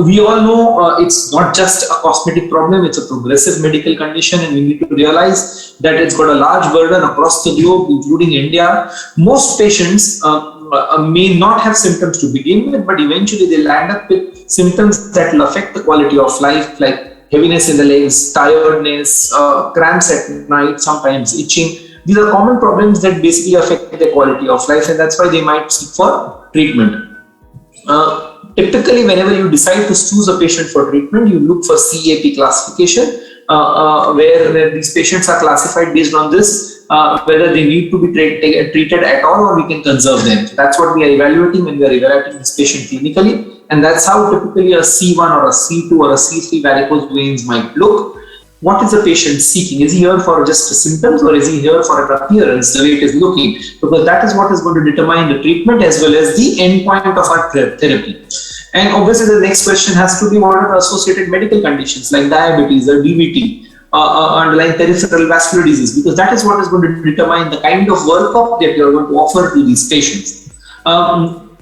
we all know it's not just a cosmetic problem, it's a progressive medical condition, and we need to realize that it's got a large burden across the globe, including India. Most patients may not have symptoms to begin with, but eventually they land up with symptoms that will affect the quality of life, like heaviness in the legs, tiredness, cramps at night, sometimes itching. These are common problems that basically affect the quality of life, and that's why they might seek for treatment. Typically, whenever you decide to choose a patient for treatment, you look for CAP classification, where these patients are classified based on this, whether they need to be treated at all or we can conserve them. So that's what we are evaluating when we are evaluating this patient clinically, and that's how typically a C1 or a C2 or a C3 varicose veins might look. What is the patient seeking? Is he here for just symptoms, or is he here for an appearance, the way it is looking? Because that is what is going to determine the treatment as well as the endpoint of our therapy. And obviously the next question has to be, what are the associated medical conditions like diabetes or DVT, underlying peripheral vascular disease, because that is what is going to determine the kind of workup that you are going to offer to these patients.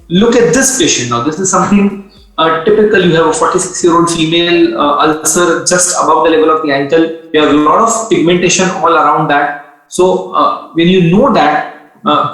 Look at this patient now. This is something typical. You have a 46-year-old female, ulcer just above the level of the ankle. You have a lot of pigmentation all around that. So when you know that,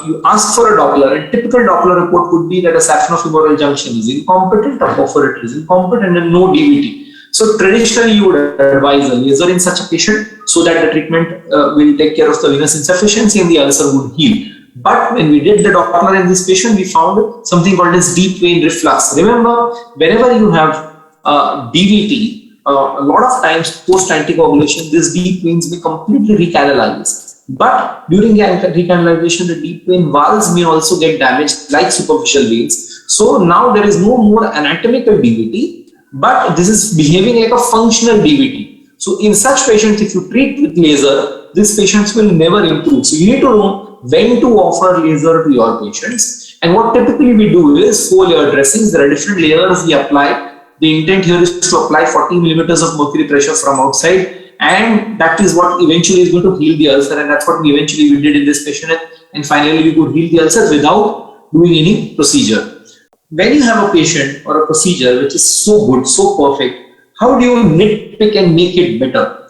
you ask for a Doppler, and typical Doppler report could be that a saphenofemoral junction is incompetent, a perforator is incompetent, and no DVT. So traditionally, you would advise a laser in such a patient so that the treatment will take care of the venous insufficiency and the ulcer would heal. But when we did the Doppler in this patient, we found something called as deep vein reflux. Remember, whenever you have DVT, a lot of times post anticoagulation, these deep veins may completely recanalize. But during the recanalization, the deep vein valves may also get damaged like superficial veins. So now there is no more anatomical DVT, but this is behaving like a functional DVT. So in such patients, if you treat with laser, these patients will never improve. So you need to know when to offer laser to your patients. And what typically we do is 4-layer dressings. There are different layers we apply. The intent here is to apply 40 millimeters of mercury pressure from outside, and that is what eventually is going to heal the ulcer, and that's what we did in this patient, and finally we could heal the ulcer without doing any procedure. When you have a patient or a procedure which is so good, so perfect, how do you nitpick and make it better?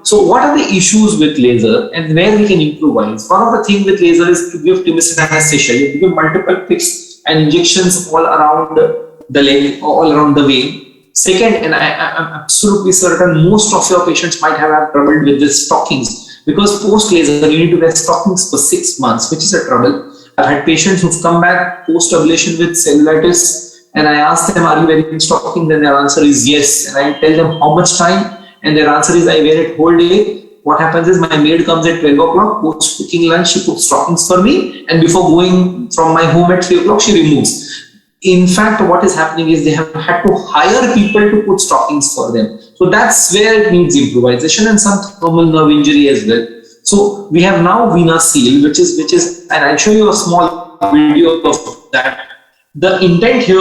So what are the issues with laser and where we can improvise? One of the things with laser is to give tymosine anesthesia. You give multiple pricks and injections all around the leg, all around the vein. Second, and I'm absolutely certain most of your patients might have trouble with this stockings, because post laser you need to wear stockings for 6 months, which is a trouble. I've had patients who've come back post ablation with cellulitis, and I ask them, are you wearing stockings? And their answer is yes. And I tell them how much time, and their answer is I wear it whole day. What happens is my maid comes at 12 o'clock, post cooking lunch, she puts stockings for me, and before going from my home at 3 o'clock, she removes. In fact, what is happening is they have had to hire people to put stockings for them. So that's where it needs improvisation and some thermal nerve injury as well. So we have now VenaSeal, which is, and I'll show you a small video of that. The intent here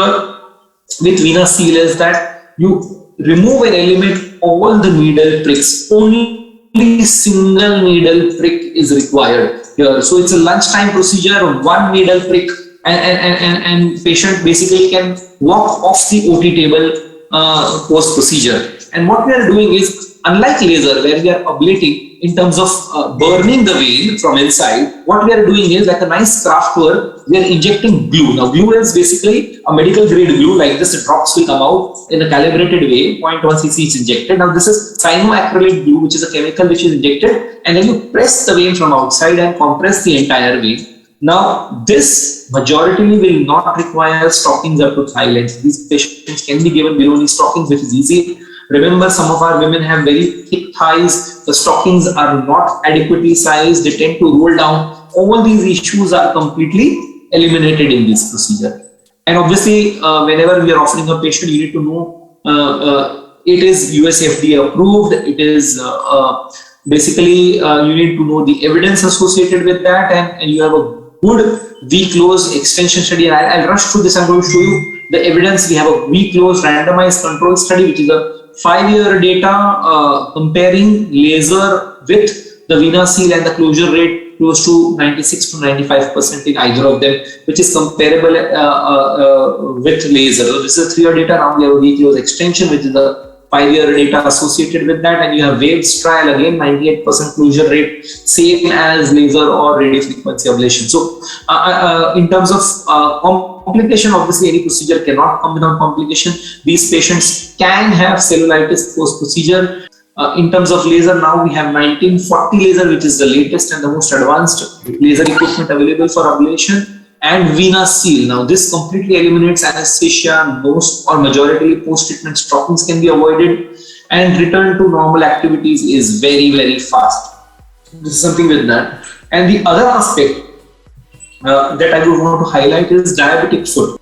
with VenaSeal is that you remove and eliminate all the needle pricks. Only single needle prick is required here. So it's a lunchtime procedure, one needle prick, and patient basically can walk off the OT table post procedure. And what we are doing is, unlike laser where we are ablating in terms of burning the vein from inside, what we are doing is like a nice craft work, we are injecting glue. Now glue is basically a medical grade glue like this. The drops will come out in a calibrated way, 0.1 cc is injected. Now this is cyanoacrylate glue, which is a chemical which is injected, and then you press the vein from outside and compress the entire vein. Now, this majority will not require stockings up to thigh length. These patients can be given below knee stockings, which is easy. Remember, some of our women have very thick thighs. The stockings are not adequately sized. They tend to roll down. All these issues are completely eliminated in this procedure. And obviously, whenever we are offering a patient, you need to know it is US FDA approved. It is basically, you need to know the evidence associated with that, and you have a good V-close extension study. And I'll rush through this. I'm going to show you the evidence. We have a V-close randomized control study, which is a 5-year data comparing laser with the VenaSeal and the closure rate close to 96 to 95% in either of them, which is comparable with laser. So this is 3-year data. Now we have Varicose extension, which is the 5-year data associated with that, and you have Waves trial, again 98% closure rate, same as laser or radiofrequency ablation. So in terms of complication, obviously any procedure cannot come without complication. These patients can have cellulitis post procedure. In terms of laser, now we have 1940 laser, which is the latest and the most advanced laser equipment available for ablation, and VenaSeal. Now this completely eliminates anesthesia. Most or majority post-treatment stockings can be avoided, and return to normal activities is very, very fast. This is something with that. And the other aspect that I would want to highlight is diabetic foot.